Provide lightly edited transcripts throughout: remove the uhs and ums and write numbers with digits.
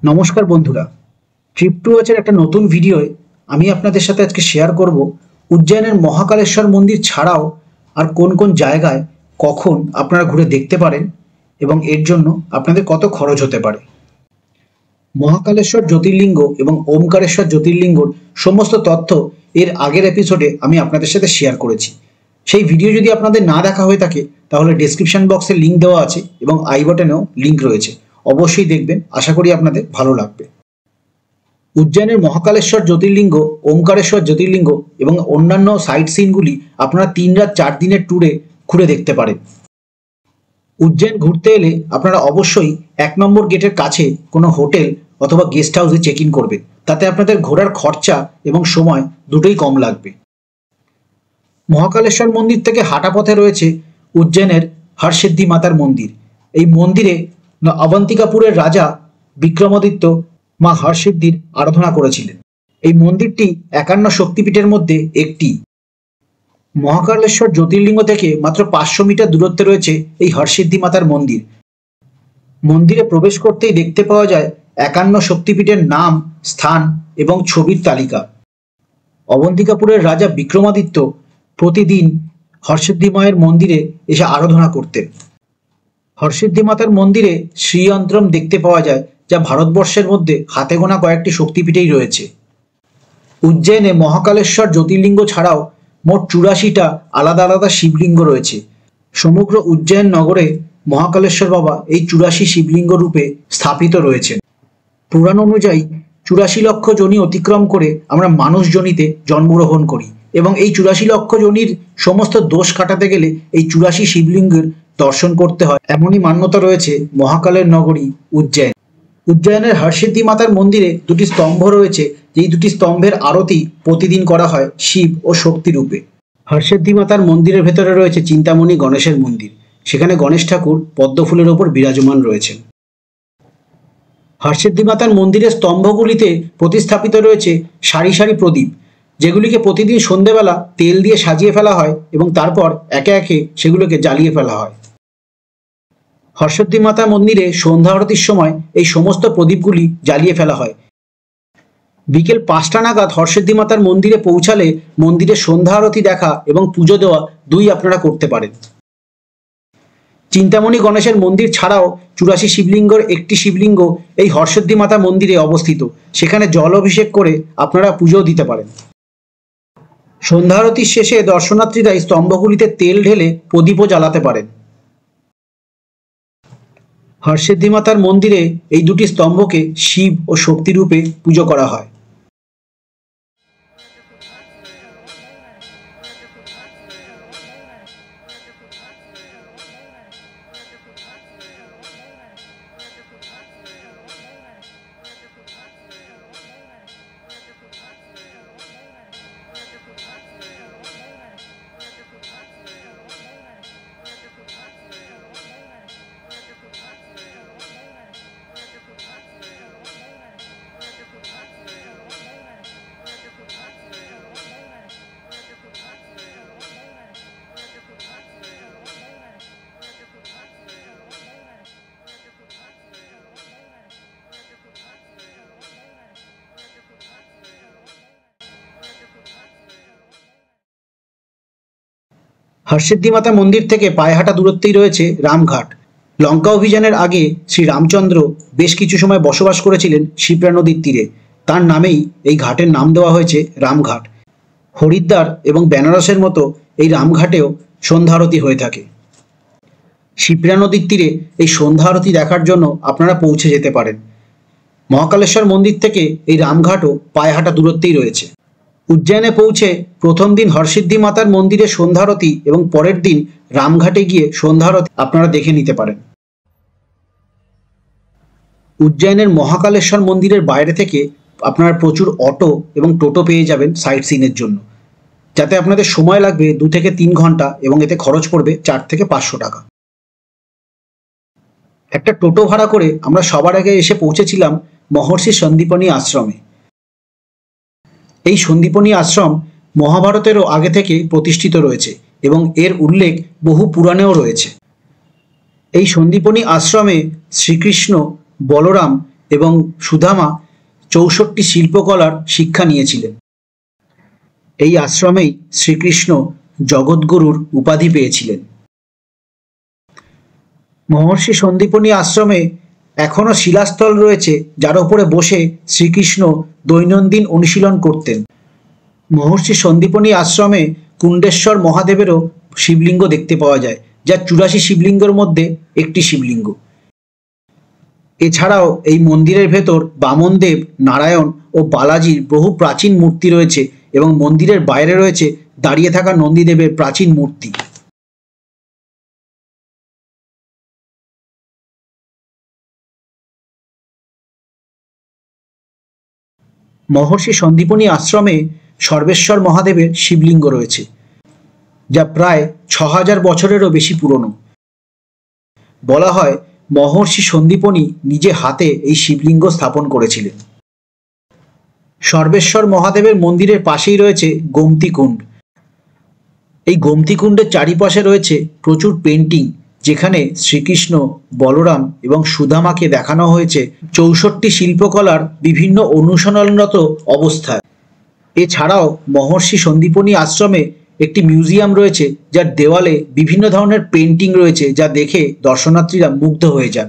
নমস্কার বন্ধুরা, trip to ওয়াচের একটা নতুন ভিডিওয় আমি আপনাদের সাথে আজকে শেয়ার করব উজ্জয়নের মহাকালেশ্বর মন্দির ছাড়াও আর কোন কোন জায়গায় কখন আপনারা ঘুরে দেখতে পারেন এবং এর জন্য আপনাদের কত খরচ হতে পারে। মহাকালেশ্বর জ্যোতির্লিঙ্গ এবং ওমকারেশ্বর জ্যোতির্লিঙ্গর সমস্ত তথ্য এর আগের এপিসোডে আমি আপনাদের সাথে শেয়ার করেছি। সেই ভিডিও যদি আপনাদের না দেখা হয়ে থাকে তাহলে ডেসক্রিপশন বক্সে লিঙ্ক দেওয়া আছে এবং আই বাটনেও লিঙ্ক রয়েছে, অবশ্যই দেখবেন, আশা করি আপনাদের ভালো লাগবে। উজ্জয়নের মহাকালেশ্বর জ্যোতির্লিঙ্গ, ওমকারেশ্বর জ্যোতির্লিঙ্গ এবং অন্যান্য সাইট সিনগুলি আপনারা 3 রাত 4 দিনের ট্যুরে ঘুরে দেখতে পারেন। উজ্জয়ন ঘুরতে এলে আপনারা অবশ্যই 1 নম্বর গেটের কাছে কোনো হোটেল অথবা গেস্ট হাউসে চেক ইন করবেন, তাতে আপনাদের ঘোরার খরচা এবং সময় দুটোই কম লাগবে। মহাকালেশ্বর মন্দির থেকে হাঁটা পথে রয়েছে উজ্জয়নের হরসিদ্ধি মাতার মন্দির। এই মন্দিরে অবন্তিকাপুরের রাজা বিক্রমাদিত্য মা হরসিদ্ধির আরাধনা করেছিলেন। এই মন্দিরটি 51 শক্তিপীঠের মধ্যে একটি। মহাকালেশ্বর জ্যোতির্লিঙ্গ থেকে মাত্র 500 মিটার দূরত্বে রয়েছে এই হরসিদ্ধি মাতার মন্দির। মন্দিরে প্রবেশ করতেই দেখতে পাওয়া যায় 51 শক্তিপীঠের নাম, স্থান এবং ছবির তালিকা। অবন্তিকাপুরের রাজা বিক্রমাদিত্য প্রতিদিন হরসিদ্ধি মায়ের মন্দিরে এসে আরাধনা করতেন। হরসিদ্ধি মাতার মন্দিরে শ্রীযন্ত্রম দেখতে পাওয়া যায়, যা ভারতবর্ষের মধ্যে হাতে গোনা কয়েকটি শক্তিপীঠেই রয়েছে। উজ্জয়নে মহাকালেশ্বর জ্যোতির্লিঙ্গ ছাড়াও মোট 84টা আলাদা আলাদা শিবলিঙ্গ রয়েছে। সমগ্র উজ্জয়ন নগরে মহাকালেশ্বর বাবা এই 84 শিবলিঙ্গ রূপে স্থাপিত রয়েছেন। পুরাণ অনুযায়ী 84 লক্ষ যোনি অতিক্রম করে আমরা মানুষ যোনিতে জন্মগ্রহণ করি এবং এই 84 লক্ষ যোনির সমস্ত দোষ কাটাতে গেলে এই 84 শিবলিঙ্গের দর্শন করতে হয়, এমনই মান্যতা রয়েছে মহাকালের নগরী উজ্জয়ন। উজ্জয়নের হরসিদ্ধি মাতার মন্দিরে 2টি স্তম্ভ রয়েছে, যেই 2টি স্তম্ভের আরতি প্রতিদিন করা হয় শিব ও শক্তি রূপে। হরসিদ্ধি মাতার মন্দিরের ভেতরে রয়েছে চিন্তামণি গণেশের মন্দির, সেখানে গণেশ ঠাকুর পদ্মফুলের ওপর বিরাজমান রয়েছেন। হরসিদ্ধি মাতার মন্দিরের স্তম্ভগুলিতে প্রতিস্থাপিত রয়েছে সারি সারি প্রদীপ, যেগুলিকে প্রতিদিন সন্ধেবেলা তেল দিয়ে সাজিয়ে ফেলা হয় এবং তারপর একে একে সেগুলোকে জ্বালিয়ে ফেলা হয়। হরসিদ্ধি মাতা মন্দিরে সন্ধ্যা আরতির সময় এই সমস্ত প্রদীপগুলি জ্বালিয়ে ফেলা হয়। বিকেল 5টা নাগাদ হরসিদ্ধি মাতার মন্দিরে পৌঁছালে মন্দিরে সন্ধ্যা আরতি দেখা এবং পুজো দেওয়া দুই আপনারা করতে পারেন। চিন্তামণি গণেশের মন্দির ছাড়াও 84 শিবলিঙ্গর একটি শিবলিঙ্গ এই হরসিদ্ধি মাতা মন্দিরে অবস্থিত, সেখানে জল অভিষেক করে আপনারা পুজো দিতে পারেন। সন্ধ্যা আরতির শেষে দর্শনার্থীরা এই স্তম্ভগুলিতে তেল ঢেলে প্রদীপও জ্বালাতে পারেন। হরসিদ্ধি মাতার মন্দিরে এই 2টি স্তম্ভকে শিব ও শক্তি রূপে পুজো করা হয়। হরসিদ্ধি মাতা মন্দির থেকে পায়ে হাঁটা দূরত্বেই রয়েছে রামঘাট। লঙ্কা অভিযানের আগে শ্রী রামচন্দ্র বেশ কিছু সময় বসবাস করেছিলেন শিপ্রা নদীর তীরে, তার নামেই এই ঘাটের নাম দেওয়া হয়েছে রামঘাট। হরিদ্বার এবং বেনারসের মতো এই রামঘাটেও সন্ধ্যা আরতি হয়ে থাকে। শিপ্রা নদীর তীরে এই সন্ধ্যা আরতি দেখার জন্য আপনারা পৌঁছে যেতে পারেন। মহাকালেশ্বর মন্দির থেকে এই রামঘাটও পায়ে হাঁটা দূরত্বেই রয়েছে। উজ্জয়নে পৌঁছে প্রথম দিন হরসিদ্ধি মাতার মন্দিরে সন্ধ্যারতি এবং পরের দিন রামঘাটে গিয়ে সন্ধ্যারতি আপনারা দেখে নিতে পারেন। উজ্জয়নের মহাকালেশ্বর মন্দিরের বাইরে থেকে আপনারা প্রচুর অটো এবং টোটো পেয়ে যাবেন সাইট সিনের জন্য, যাতে আপনাদের সময় লাগবে 2 থেকে 3 ঘন্টা এবং এতে খরচ পড়বে 4 থেকে 500 টাকা। একটা টোটো ভাড়া করে আমরা সবার আগে এসে পৌঁছেছিলাম মহর্ষি সন্দীপনী আশ্রমে। এই সন্দীপনী আশ্রম মহাভারতেরও আগে থেকে প্রতিষ্ঠিত রয়েছে এবং এর উল্লেখ বহু পুরাণেও রয়েছে। এই সন্দীপনী আশ্রমে শ্রীকৃষ্ণ, বলরাম এবং সুদামা 64 শিল্পকলার শিক্ষা নিয়েছিলেন। এই আশ্রমেই শ্রীকৃষ্ণ জগৎগুরুর উপাধি পেয়েছিলেন। মহর্ষি সন্দীপনী আশ্রমে এখনো শিলাস্থল রয়েছে, যার উপরে বসে শ্রীকৃষ্ণ দৈনন্দিন অনুশীলন করতেন। মহর্ষি সন্দীপনী আশ্রমে কুণ্ডেশ্বর মহাদেবেরও শিবলিঙ্গ দেখতে পাওয়া যায়, যা 84 শিবলিঙ্গের মধ্যে একটি শিবলিঙ্গ। এছাড়াও এই মন্দিরের ভেতর বামনদেব, নারায়ণ ও বালাজির বহু প্রাচীন মূর্তি রয়েছে এবং মন্দিরের বাইরে রয়েছে দাঁড়িয়ে থাকা নন্দীদেবের প্রাচীন মূর্তি। মহর্ষি সন্দীপনী আশ্রমে সর্বেশ্বর মহাদেবের শিবলিঙ্গ রয়েছে, যা প্রায় 6000 বছরেরও বেশি পুরনো। বলা হয় মহর্ষি সন্দীপনী নিজে হাতে এই শিবলিঙ্গ স্থাপন করেছিলেন। সর্বেশ্বর মহাদেবের মন্দিরের পাশেই রয়েছে গোমতী কুণ্ড। এই গোমতী কুণ্ডের চারিপাশে রয়েছে প্রচুর পেন্টিং, যেখানে শ্রীকৃষ্ণ, বলরাম এবং সুদামাকে দেখানো হয়েছে 64 শিল্পকলার বিভিন্ন অনুশীলনরত অবস্থায়। এছাড়াও মহর্ষি সন্দীপনী আশ্রমে একটি মিউজিয়াম রয়েছে, যার দেওয়ালে বিভিন্ন ধরনের পেন্টিং রয়েছে, যা দেখে দর্শনার্থীরা মুগ্ধ হয়ে যান।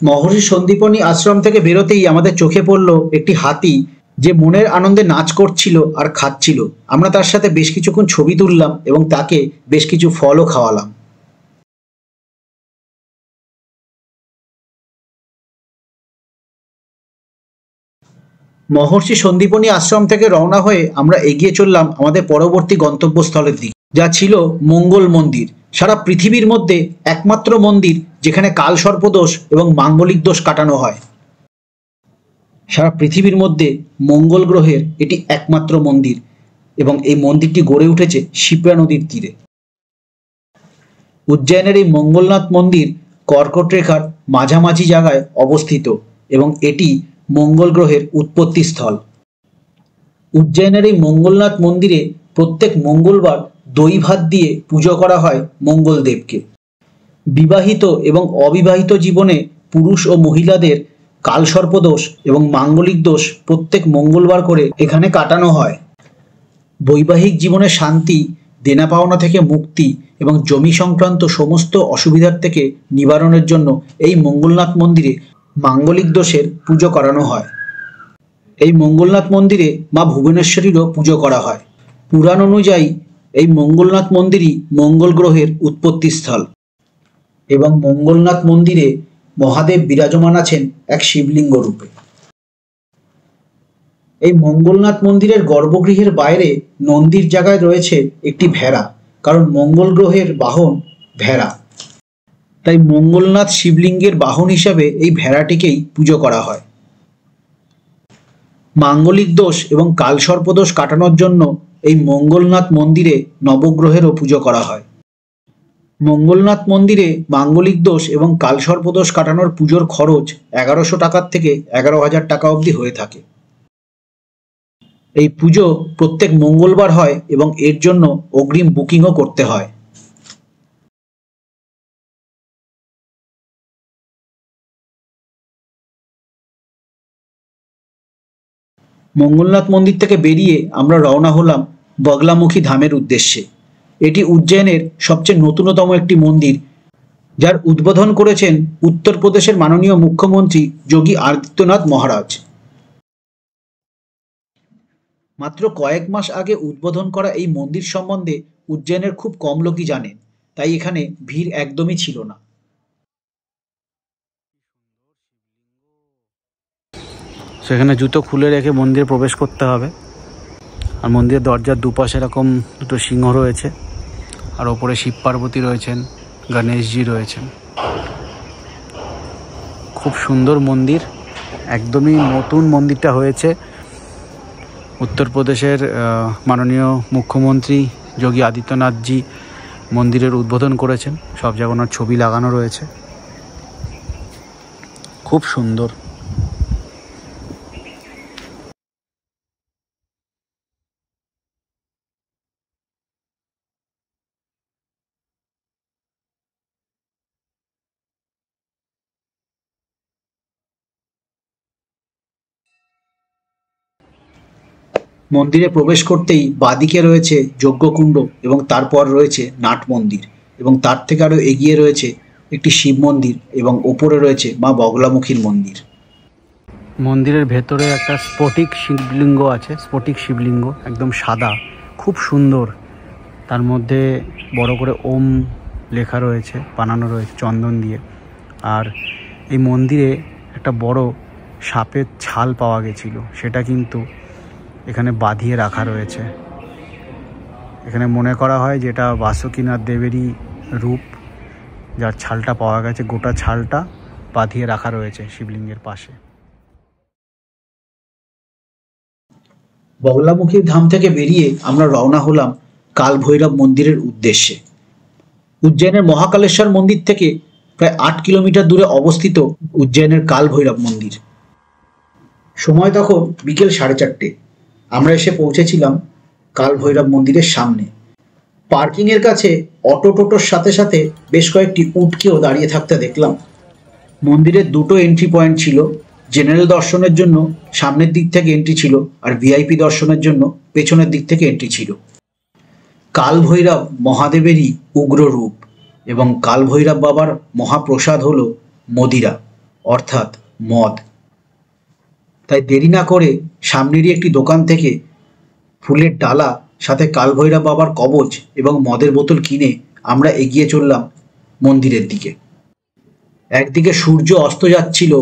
মহর্ষি সন্দীপনী আশ্রম থেকে বেরোতেই আমাদের চোখে পড়ল একটি হাতি, যে মনের আনন্দে নাচ করছিল আর খাচ্ছিল। আমরা তার সাথে বেশ কিছুক্ষণ ছবি তুললাম এবং তাকে বেশ কিছু ফলও খাওয়ালাম। মহর্ষি সন্দীপনী আশ্রম থেকে রওনা হয়ে আমরা এগিয়ে চললাম আমাদের পরবর্তী গন্তব্যস্থলের দিকে, যা ছিল মঙ্গল মন্দির। সারা পৃথিবীর মধ্যে একমাত্র মন্দির যেখানে কালসর্পদোষ এবং মাঙ্গলিক দোষ কাটানো হয়। সারা পৃথিবীর মধ্যে মঙ্গল গ্রহের এটি একমাত্র মন্দির এবং এই মন্দিরটি গড়ে উঠেছে শিপ্রা নদীর তীরে। উজ্জয়নের এই মঙ্গলনাথ মন্দির কর্কট রেখার মাঝামাঝি জায়গায় অবস্থিত এবং এটি মঙ্গল গ্রহের উৎপত্তি স্থল। উজ্জয়নের এই মঙ্গলনাথ মন্দিরে প্রত্যেক মঙ্গলবার দই ভাত দিয়ে পুজো করা হয় মঙ্গলদেবকে। বিবাহিত এবং অবিবাহিত জীবনে পুরুষ ও মহিলাদের কালসর্পদোষ এবং মাঙ্গলিক দোষ প্রত্যেক মঙ্গলবার করে এখানে কাটানো হয়। বৈবাহিক জীবনে শান্তি, দেনা পাওনা থেকে মুক্তি এবং জমি সংক্রান্ত সমস্ত অসুবিধার থেকে নিবারণের জন্য এই মঙ্গলনাথ মন্দিরে মাঙ্গলিক দোষের পুজো করানো হয়। এই মঙ্গলনাথ মন্দিরে মা ভুবনেশ্বরীরও পুজো করা হয়। পুরাণ অনুযায়ী এই মঙ্গলনাথ মন্দিরই মঙ্গল গ্রহের উৎপত্তি স্থল এবং মঙ্গলনাথ মন্দিরে মহাদেব বিরাজমান আছেন এক শিবলিঙ্গ রূপে। এই মঙ্গলনাথ মন্দিরের গর্ভগৃহের বাইরে নন্দীর জায়গায় রয়েছে একটি ভেড়া, কারণ মঙ্গল গ্রহের বাহন ভেড়া। তাই মঙ্গলনাথ শিবলিঙ্গের বাহন হিসাবে এই ভেড়াটিকেই পুজো করা হয়। মাঙ্গলিক দোষ এবং কালসর্পদোষ কাটানোর জন্য এই মঙ্গলনাথ মন্দিরে নবগ্রহেরও পুজো করা হয়। মঙ্গলনাথ মন্দিরে মাঙ্গলিক দোষ এবং কালসর্পদোষ কাটানোর পুজোর খরচ 1100 টাকার থেকে 11,000 টাকা অবধি হয়ে থাকে। এই পুজো প্রত্যেক মঙ্গলবার হয় এবং এর জন্য অগ্রিম বুকিংও করতে হয়। মঙ্গলনাথ মন্দির থেকে বেরিয়ে আমরা রওনা হলাম বগলামুখী ধামের উদ্দেশ্যে। এটি উজ্জয়নের সবচেয়ে নতুনতম একটি মন্দির, যার উদ্বোধন করেছেন উত্তরপ্রদেশের মাননীয় মুখ্যমন্ত্রী যোগী আদিত্যনাথ মহারাজ। মাত্র কয়েক মাস আগে উদ্বোধন করা এই মন্দির সম্বন্ধে উজ্জয়নের খুব কম লোকই জানেন, তাই এখানে ভিড় একদমই ছিল না। সেখানে জুতো খুলে রেখে মন্দিরে প্রবেশ করতে হবে। আর মন্দিরের দরজার দুপাশে এরকম দুটো সিংহ রয়েছে, আর ওপরে শিব পার্বতী রয়েছেন, গণেশজি রয়েছেন। খুব সুন্দর মন্দির, একদমই নতুন মন্দিরটা হয়েছে। উত্তরপ্রদেশের মাননীয় মুখ্যমন্ত্রী যোগী আদিত্যনাথজি মন্দিরের উদ্বোধন করেছেন। সব জায়গায় ওনার ছবি লাগানো রয়েছে। খুব সুন্দর। মন্দিরে প্রবেশ করতেই বাঁদিকে রয়েছে যজ্ঞকুণ্ড এবং তারপর রয়েছে নাট মন্দির এবং তার থেকে আরও এগিয়ে রয়েছে একটি শিব মন্দির এবং ওপরে রয়েছে মা বগলামুখীর মন্দির। মন্দিরের ভেতরে একটা স্ফটিক শিবলিঙ্গ আছে, স্ফটিক শিবলিঙ্গ একদম সাদা, খুব সুন্দর। তার মধ্যে বড় করে ওম লেখা রয়েছে, বানানো রয়েছে চন্দন দিয়ে। আর এই মন্দিরে একটা বড় সাপের ছাল পাওয়া গেছিল, সেটা কিন্তু এখানে বাঁধিয়ে রাখা রয়েছে। এখানে মনে করা হয় যেটা বাসুকীনাথ দেবেরই রূপ, যার ছালটা পাওয়া গেছে, গোটা ছালটা বাঁধিয়ে রাখা রয়েছে শিবলিঙ্গের পাশে। বগলামুখীর ধাম থেকে বেরিয়ে আমরা রওনা হলাম কাল ভৈরব মন্দিরের উদ্দেশ্যে। উজ্জয়নের মহাকালেশ্বর মন্দির থেকে প্রায় 8 কিলোমিটার দূরে অবস্থিত উজ্জয়নের কাল ভৈরব মন্দির। সময় তখন বিকেল 4:30। আমরা এসে পৌঁছেছিলাম কাল ভৈরব মন্দিরের সামনে। পার্কিংয়ের কাছে অটো টোটোর সাথে সাথে বেশ কয়েকটি উটকেও দাঁড়িয়ে থাকতে দেখলাম। মন্দিরের দুটো এন্ট্রি পয়েন্ট ছিল। জেনারেল দর্শনের জন্য সামনের দিক থেকে এন্ট্রি ছিল, আর ভিআইপি দর্শনের জন্য পেছনের দিক থেকে এন্ট্রি ছিল। কাল ভৈরব মহাদেবেরই উগ্র রূপ এবং কাল ভৈরব বাবার মহাপ্রসাদ হল মদিরা, অর্থাৎ মদ। তাই দেরি না করে সামনেরই একটি দোকান থেকে ফুলের ডালা সাথে কাল ভৈরব বাবার কবচ এবং মদের বোতল কিনে আমরা এগিয়ে চললাম মন্দিরের দিকে। একদিকে সূর্য অস্ত যাচ্ছিল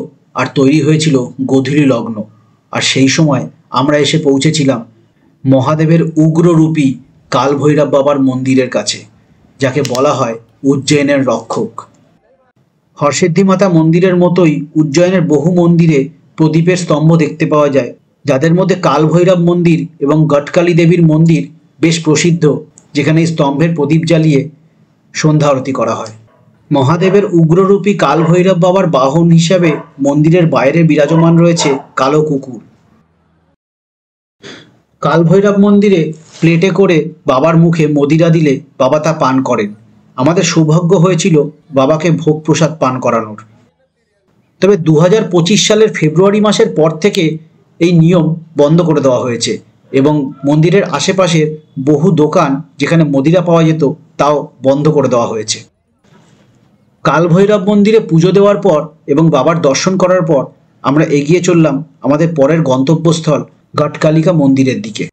আর তৈরি হয়েছিল গোধূলি লগ্ন, আর সেই সময় আমরা এসে পৌঁছেছিলাম মহাদেবের উগ্ররূপী কাল ভৈরব বাবার মন্দিরের কাছে, যাকে বলা হয় উজ্জয়িনের রক্ষক। হরসিদ্ধি মাতা মন্দিরের মতোই উজ্জয়িনের বহু মন্দিরে প্রদীপের স্তম্ভ দেখতে পাওয়া যায়, যাদের মধ্যে কাল ভৈরব মন্দির এবং গটকালী দেবীর মন্দির বেশ প্রসিদ্ধ, যেখানে এই স্তম্ভের প্রদীপ জ্বালিয়ে সন্ধ্যা আরতি করা হয়। মহাদেবের উগ্ররূপী কাল ভৈরব বাবার বাহন হিসাবে মন্দিরের বাইরে বিরাজমান রয়েছে কালো কুকুর। কাল ভৈরব মন্দিরে প্লেটে করে বাবার মুখে মদিরা দিলে বাবা তা পান করেন। আমাদের সৌভাগ্য হয়েছিল বাবাকে ভোগ প্রসাদ পান করানোর। তবে 2025 সালের ফেব্রুয়ারি মাসের পর থেকে এই নিয়ম বন্ধ করে দেওয়া হয়েছে এবং মন্দিরের আশেপাশের বহু দোকান যেখানে মদিরা পাওয়া যেত তাও বন্ধ করে দেওয়া হয়েছে। কাল ভৈরব মন্দিরে পুজো দেওয়ার পর এবং বাবার দর্শন করার পর আমরা এগিয়ে চললাম আমাদের পরের গন্তব্যস্থল গটকালিকা মন্দিরের দিকে।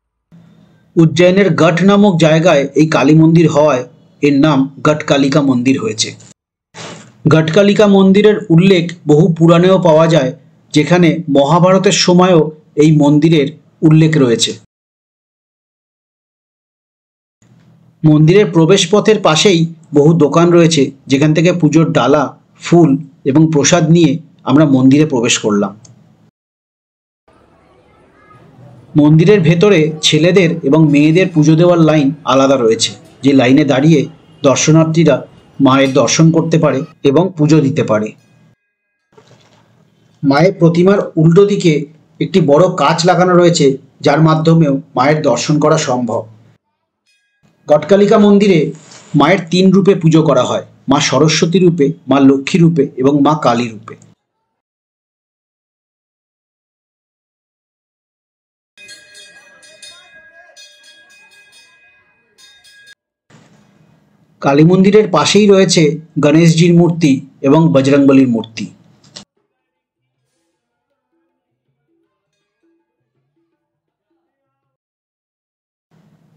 উজ্জয়িনের গট নামক জায়গায় এই কালী মন্দির হওয়ায় এর নাম গটকালিকা মন্দির হয়েছে। গটকালিকা মন্দিরের উল্লেখ বহু পুরাণেও পাওয়া যায়, যেখানে মহাভারতের সময়ও এই মন্দিরের উল্লেখ রয়েছে। মন্দিরের প্রবেশপথের পাশেই বহু দোকান রয়েছে, যেখান থেকে পুজোর ডালা, ফুল এবং প্রসাদ নিয়ে আমরা মন্দিরে প্রবেশ করলাম। মন্দিরের ভেতরে ছেলেদের এবং মেয়েদের পুজো দেওয়ার লাইন আলাদা রয়েছে, যে লাইনে দাঁড়িয়ে দর্শনার্থীরা মায়ের দর্শন করতে পারে এবং পুজো দিতে পারে। মায়ের প্রতিমার উল্টো দিকে একটি বড় কাঁচ লাগানো রয়েছে, যার মাধ্যমেও মায়ের দর্শন করা সম্ভব। গটকালিকা মন্দিরে মায়ের 3 রূপে পুজো করা হয়: মা সরস্বতী রূপে, মা লক্ষ্মী রূপে এবং মা কালী রূপে। কালী মন্দিরের পাশেই রয়েছে গণেশজির মূর্তি এবং বজরংবলীর মূর্তি।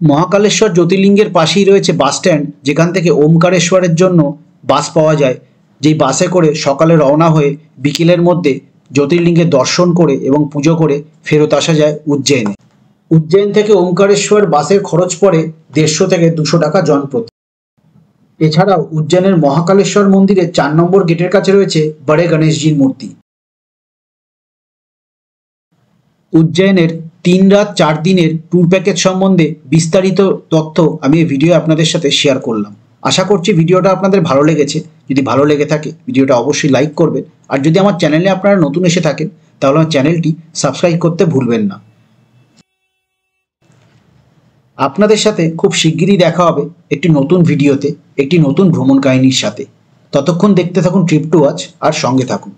মহাকালেশ্বর জ্যোতির্লিঙ্গের পাশেই রয়েছে বাস স্ট্যান্ড, যেখান থেকে ওমকারেশ্বরের জন্য বাস পাওয়া যায়, যেই বাসে করে সকালে রওনা হয়ে বিকেলের মধ্যে জ্যোতির্লিঙ্গের দর্শন করে এবং পুজো করে ফেরত আসা যায় উজ্জয়িনে। উজ্জয়িন থেকে ওমকারেশ্বর বাসের খরচ পড়ে 150 থেকে 200 টাকা জনপ্রতি। এছাড়াও উজ্জয়িনের মহাকালেশ্বর মন্দিরের 4 নম্বর গেটের কাছে রয়েছে বড়ে গণেশজির মূর্তি। উজ্জয়িনের 3 রাত 4 দিনের ট্যুর প্যাকেজ সম্বন্ধে বিস্তারিত তথ্য আমি এই ভিডিও আপনাদের সাথে শেয়ার করলাম। আশা করছি ভিডিওটা আপনাদের ভালো লেগেছে। যদি ভালো লেগে থাকে ভিডিওটা অবশ্যই লাইক করবেন, আর যদি আমার চ্যানেলে আপনারা নতুন এসে থাকেন তাহলে আমার চ্যানেলটি সাবস্ক্রাইব করতে ভুলবেন না। আপনাদের সাথে খুব শিগগিরই দেখা হবে একটি নতুন ভিডিওতে, একটি নতুন ভ্রমণ কাহিনীর সাথে। ততক্ষণ দেখতে থাকুন ট্রিপ টু ওয়াচ আর সঙ্গে থাকুন।